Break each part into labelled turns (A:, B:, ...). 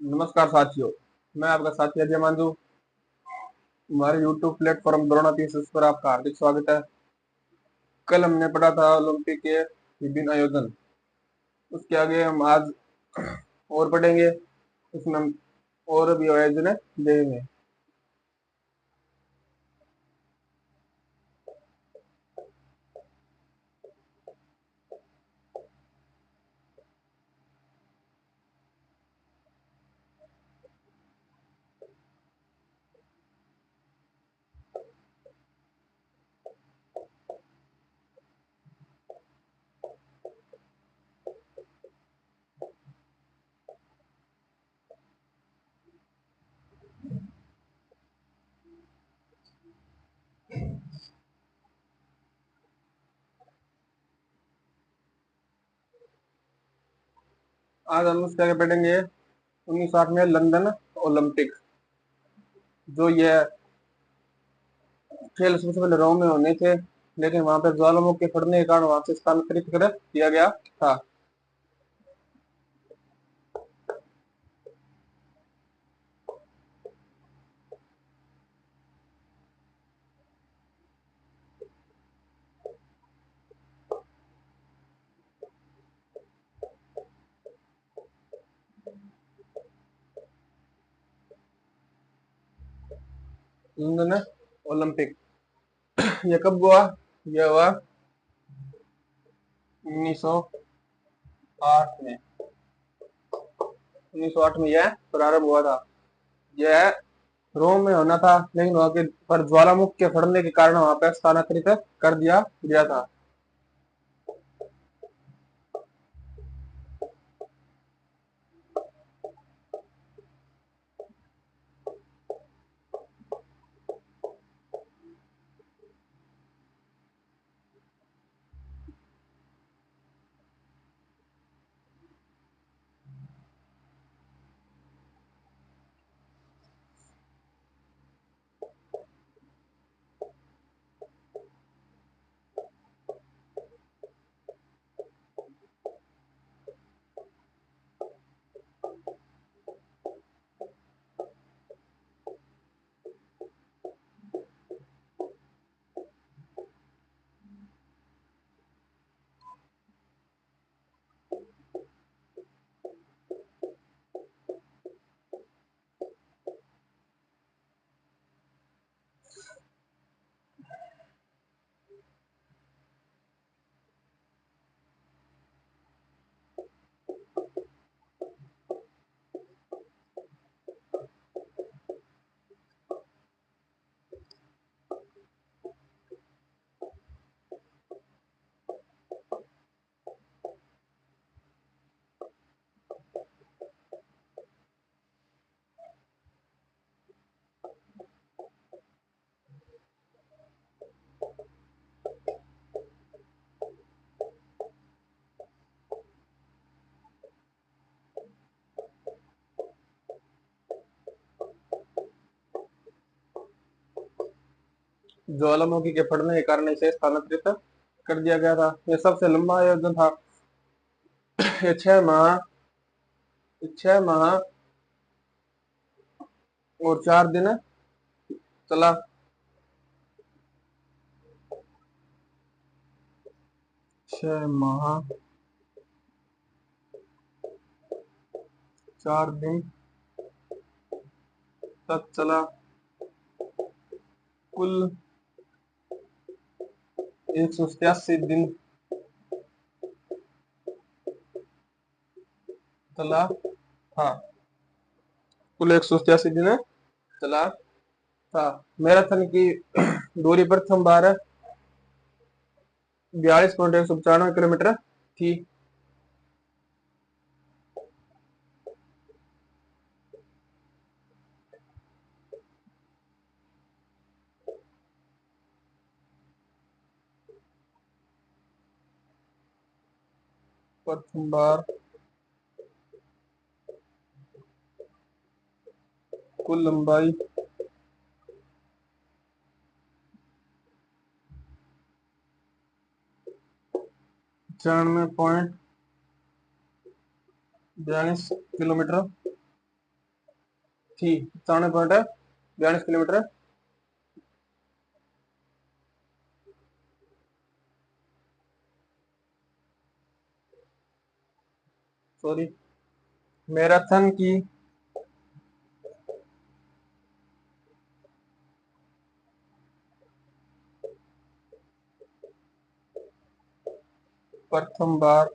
A: नमस्कार साथियों। मैं आपका साथी अजय मांझू। हमारे YouTube प्लेटफॉर्म द्रोणा तीस पर आपका हार्दिक स्वागत है। कल हमने पढ़ा था ओलंपिक के विभिन्न आयोजन। उसके आगे हम आज और पढ़ेंगे। उसमें हम और भी आयोजन देखेंगे। आज हम उसके आगे पढ़ेंगे 1960 में लंदन ओलंपिक। जो यह खेल सबसे पहले रोम में होने थे, लेकिन वहां पर ज्वालामुखी फटने के कारण वहां से स्थानांतरित कर दिया गया था। लंदन ओलंपिक यह कब हुआ? यह हुआ 1908 में। 1908 में यह प्रारंभ हुआ था। यह रोम में होना था, लेकिन वहां के पर ज्वालामुख के फटने के कारण वहां पर स्थानांतरित कर दिया गया था। ज्वालामुखी के फटने के कारण इसे स्थानांतरित कर दिया गया था। यह सबसे लंबा आयोजन था। ये 6 माह और 4 दिन चला। 6 माह 4 दिन तक चला। कुल 187 दिन चला था। कुल 187 दिन चला था। मैराथन की दूरी प्रथम बार 42.195 किलोमीटर थी। प्रथम बार कुल लंबाई 95.42 किलोमीटर थी 95.42 किलोमीटर सॉरी मैराथन की प्रथम बार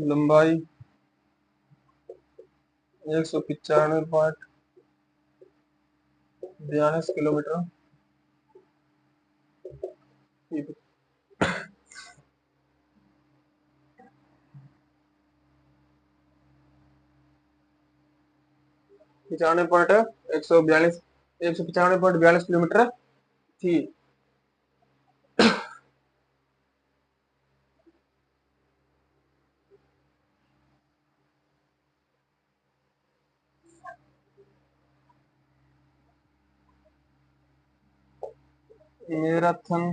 A: लंबाई 195.42 किलोमीटर थी। 195.42 किलोमीटर थी। मैराथन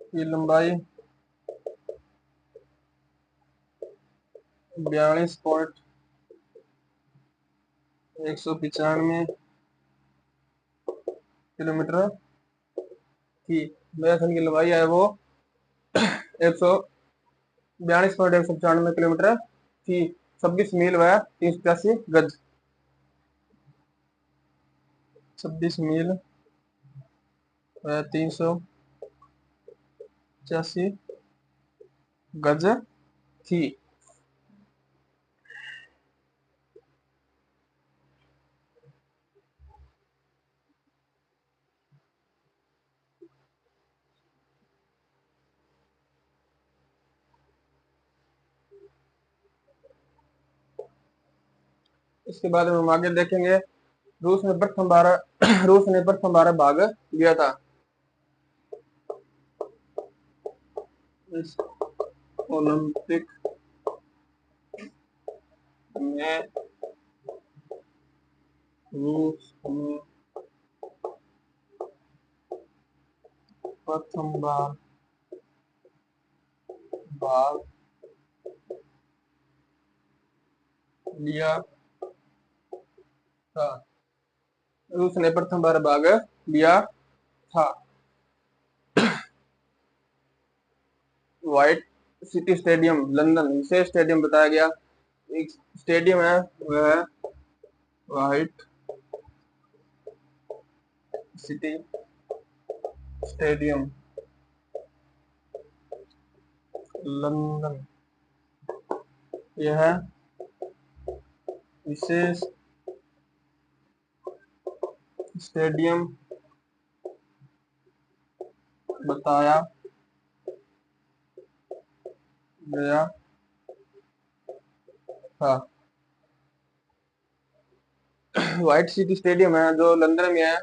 A: की लंबाई 42.195 किलोमीटर थी। मैराथन की लंबाई है वो 142.195 किलोमीटर थी। 26 मील व 385 गज। 26 मील व 385 गज थी। इसके बाद हम आगे देखेंगे रूस ने प्रथम बार भाग लिया था इस ओलंपिक में। रूस ने प्रथम बार भाग लिया था। रूस ने प्रथम बार भाग लिया था। व्हाइट सिटी स्टेडियम लंदन विशेष स्टेडियम बताया गया। एक स्टेडियम है वह है व्हाइट सिटी स्टेडियम लंदन। यह विशेष स्टेडियम बताया गया था। व्हाइट सिटी स्टेडियम है जो लंदन में है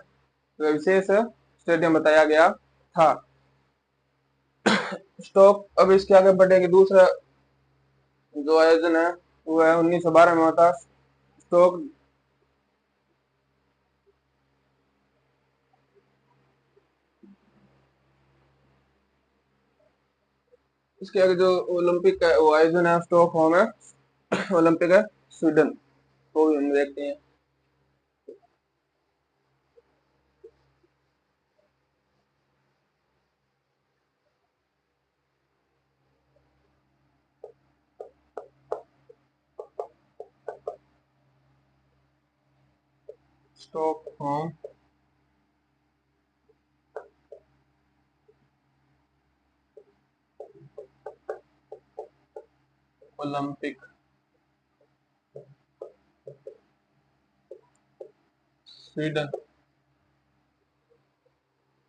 A: वह विशेष स्टेडियम बताया गया था। स्टॉक अब इसके आगे बढ़ेगी। दूसरा जो आयोजन है वो है 1912 में हुआ था। स्टॉक इसके आगे जो ओलंपिक का वो आयोजन है स्टॉक होम है ओलंपिक है स्वीडन। वो भी हम देखते हैं। Stock home Olympic Sweden.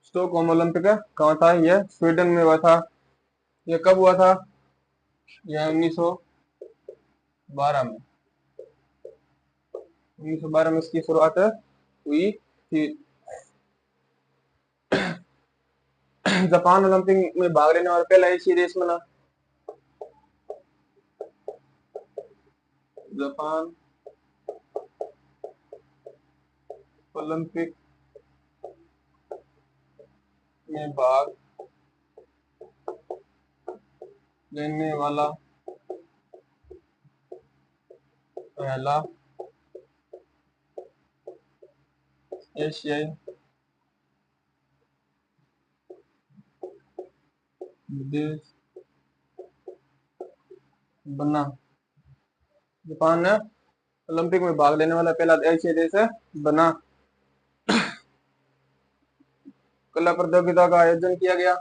A: Stock home Olympic कहाँ था? यह स्वीडन में हुआ था। यह कब हुआ था? यह 1912 में। 1912 में इसकी शुरुआत हुई थी। जापान ओलंपिक में भाग लेने वाला पहला एशियाई देश बना। जापान ओलंपिक में भाग लेने वाला पहला एशियाई देश बना। जापान ने ओलंपिक में भाग लेने वाला पहला एशियाई देश है बना। कला प्रतियोगिता का आयोजन किया गया।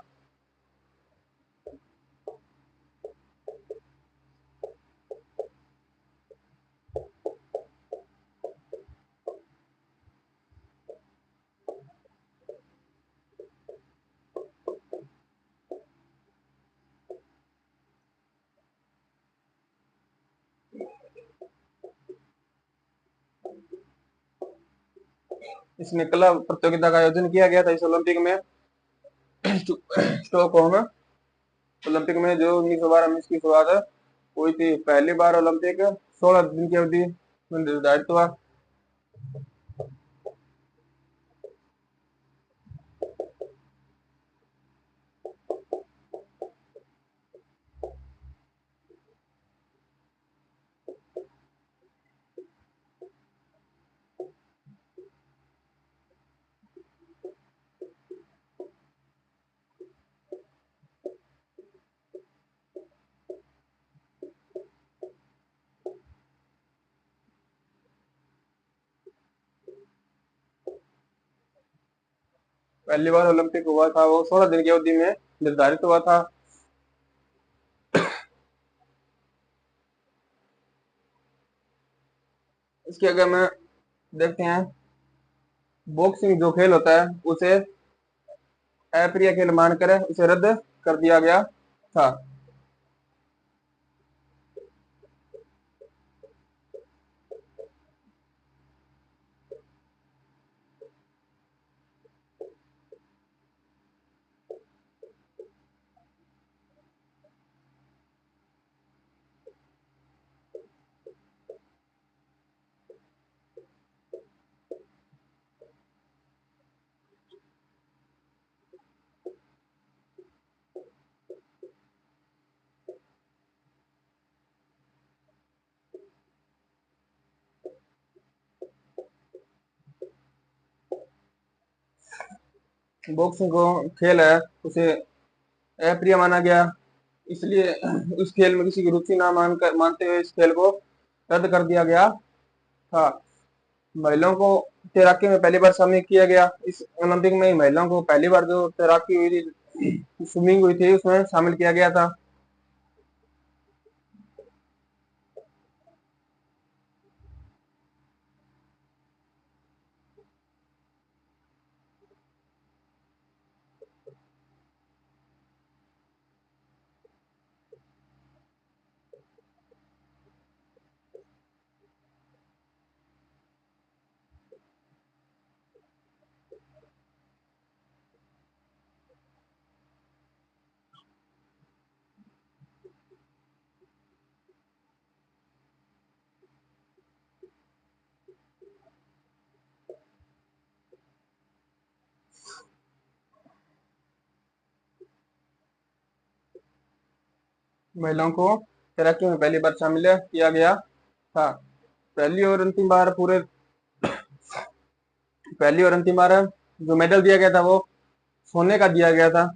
A: इसमें कला प्रतियोगिता का आयोजन किया गया था इस ओलंपिक में स्टॉकहोम ओलंपिक में, जो 1912 में इसकी शुरुआत हुई थी। पहली बार ओलंपिक 16 दिन की अवधि में निर्धारित हुआ। पहली बार ओलंपिक हुआ था वो 16 दिन की अवधि में निर्धारित हुआ था। इसके अगर में देखते हैं, बॉक्सिंग जो खेल होता है उसे अप्रिय खेल मानकर उसे रद्द कर दिया गया था। बॉक्सिंग को खेल है उसे अप्रिय माना गया, इसलिए उस खेल में किसी की रुचि ना मानते हुए इस खेल को रद्द कर दिया गया था। महिलाओं को तैराकी में पहली बार शामिल किया गया। इस ओलंपिक में महिलाओं को पहली बार जो तैराकी हुई थी, स्विमिंग हुई थी, उसमें शामिल किया गया था। महिलाओं को तैराकी में पहली बार शामिल किया गया था। पहली और अंतिम बार पूरे पहली और अंतिम बार जो मेडल दिया गया था वो सोने का दिया गया था।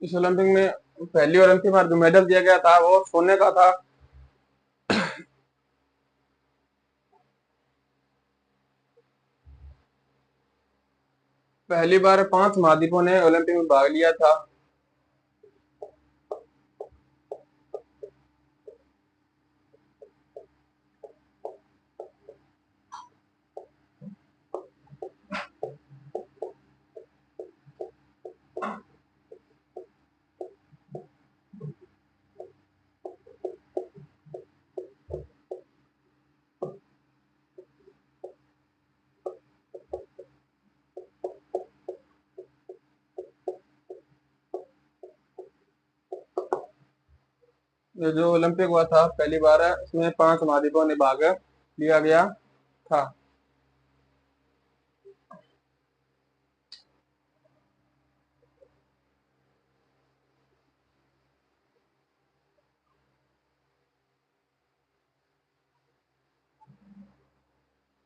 A: इस ओलंपिक में पहली और अंतिम बार जो मेडल दिया गया था वो सोने का था। पहली बार 5 महाद्वीपों ने ओलंपिक में भाग लिया था। ये जो ओलंपिक हुआ था पहली बार है, इसमें 5 महाद्वीपों ने भाग लिया गया था।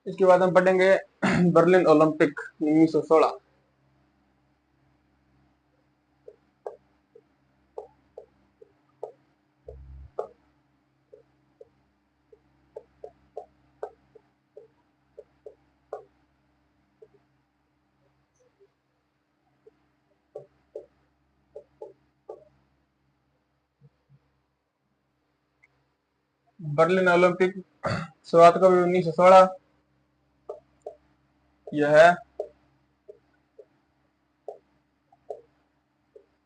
A: इसके बाद हम पढ़ेंगे बर्लिन ओलंपिक 1916। बर्लिन ओलंपिक शुरुआत कब हुई? 1916। यह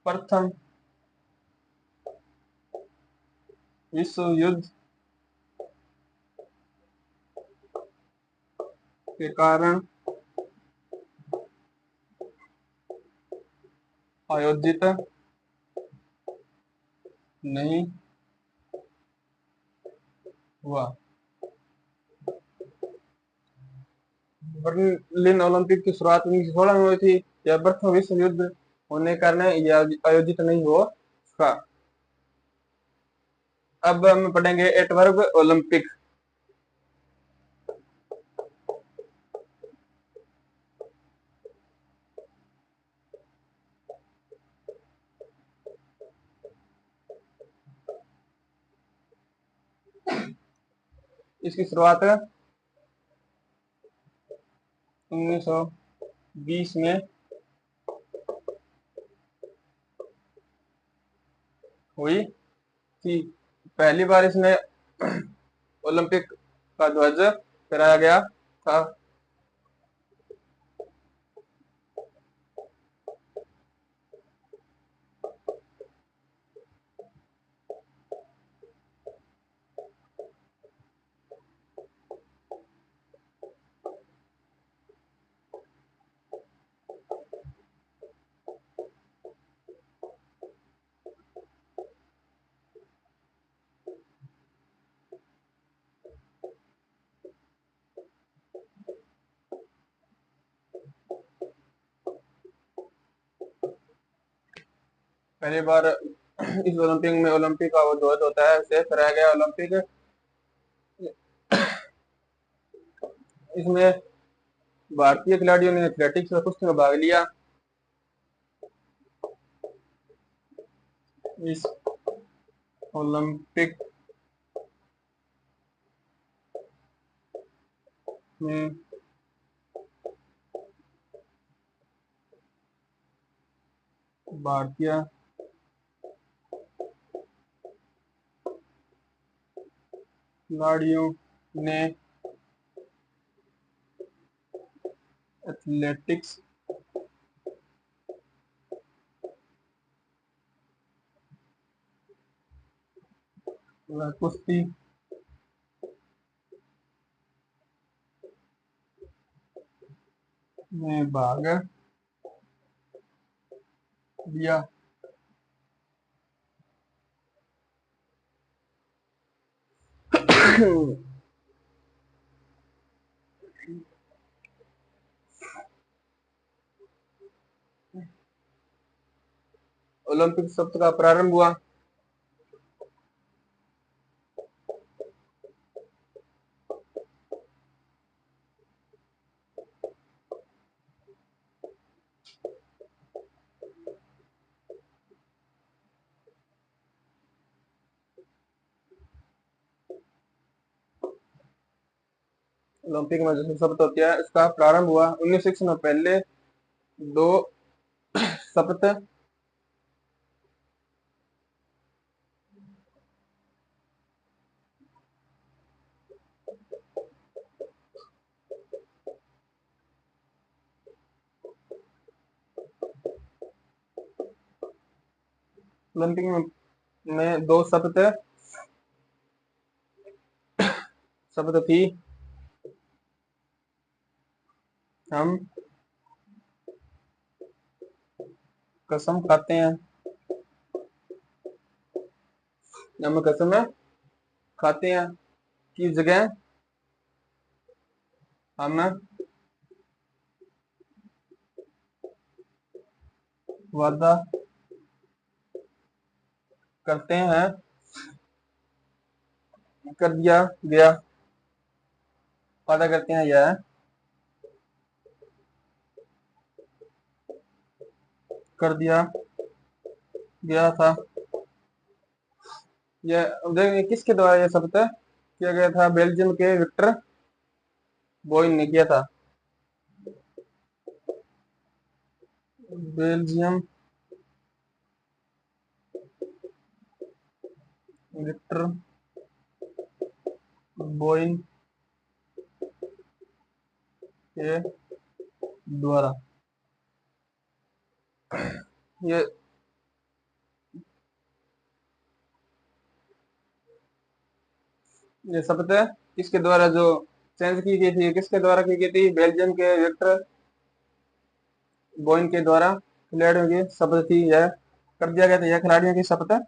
A: प्रथम विश्व युद्ध के कारण आयोजित नहीं हुआ। बर्लिन ओलंपिक की शुरुआत 1916 में हुई थी। यह प्रथम विश्व युद्ध होने के कारण यह आयोजित नहीं हो सका। अब हम पढ़ेंगे एटवर्ग ओलंपिक। इसकी शुरुआत 1920 में हुई थी। पहली बार इसमें ओलंपिक का ध्वज फहराया गया था। पहली बार इस ओलंपिक में ओलंपिक का वो ध्वज होता है, उसे फहराया गया ओलंपिक। इसमें भारतीय खिलाड़ियों ने एथलेटिक्स और कुश्ती में भाग लिया। इस ओलंपिक में भारतीय खिलाड़ियों ने एथलेटिक्स व कुश्ती में भाग लिया। ओलंपिक शब्द का प्रारंभ हुआ। ओलंपिक में जो शब्द होती है, इसका प्रारंभ हुआ 1906 में। पहले दो सप्त ओलंपिक में दो सप्त शब्द थी। हम कसम खाते हैं। हम कसम खाते हैं की जगह हम वादा करते हैं कर दिया गया। वादा करते हैं यह कर दिया गया था। यह किसके द्वारा यह शब्द किया गया था? बेल्जियम के विक्टर बोइन ने किया था। बेल्जियम विक्टर बोइन के द्वारा ये ये शब्द किसके द्वारा जो चेंज की गई थी, किसके द्वारा की गई थी? बेल्जियम के विक्टर बोइन के द्वारा खिलाड़ियों की शपथ थी यह कर दिया गया था। यह खिलाड़ियों की शपथ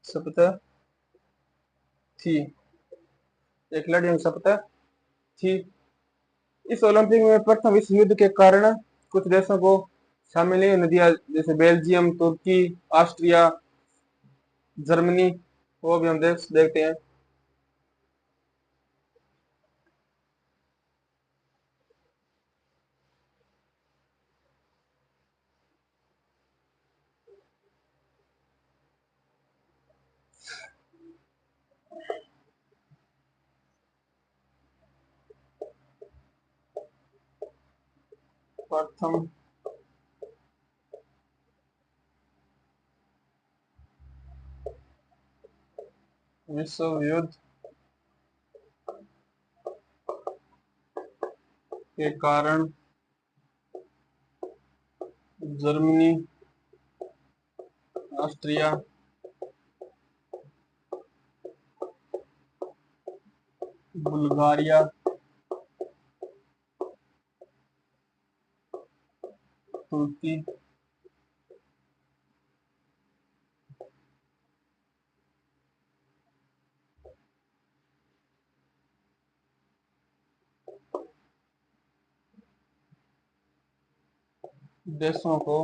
A: शपथ थी। यह खिलाड़ियों की शपथ थी। इस ओलंपिक में प्रथम विश्व युद्ध के कारण कुछ देशों को शामिल नहीं होने दिया, जैसे बेल्जियम, तुर्की, ऑस्ट्रिया, जर्मनी। वो भी हम देखते हैं। प्रथम विश्व युद्ध के कारण जर्मनी, ऑस्ट्रिया, बुल्गारिया, तुर्की देशों को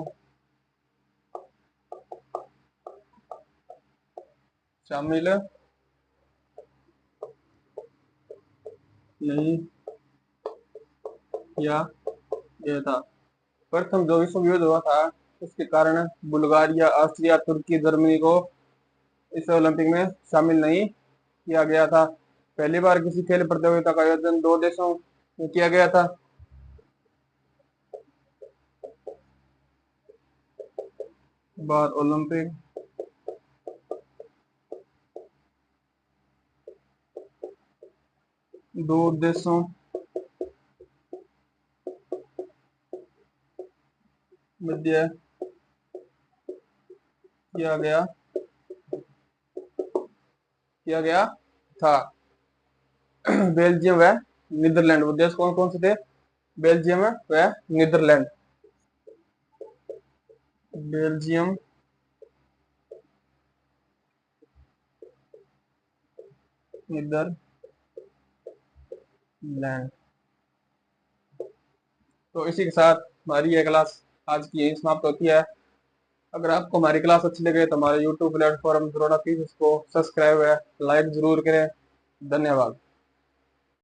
A: शामिल नहीं किया गया था। प्रथम जो विश्व युद्ध हुआ था उसके कारण बुल्गारिया, ऑस्ट्रिया, तुर्की, जर्मनी को इस ओलंपिक में शामिल नहीं किया गया था। पहली बार किसी खेल प्रतियोगिता का आयोजन दो देशों में किया गया था। बार ओलंपिक दो देशों मध्य किया गया था। बेल्जियम व नीदरलैंड। वो देश कौन कौन से थे? बेल्जियम व नीदरलैंड। Belgium, Netherlands. तो इसी के साथ हमारी ये क्लास आज की यही समाप्त होती है। अगर आपको हमारी क्लास अच्छी लगे तो हमारे यूट्यूब प्लेटफॉर्म द्रोणा फीस को सब्सक्राइब है लाइक जरूर करें। धन्यवाद।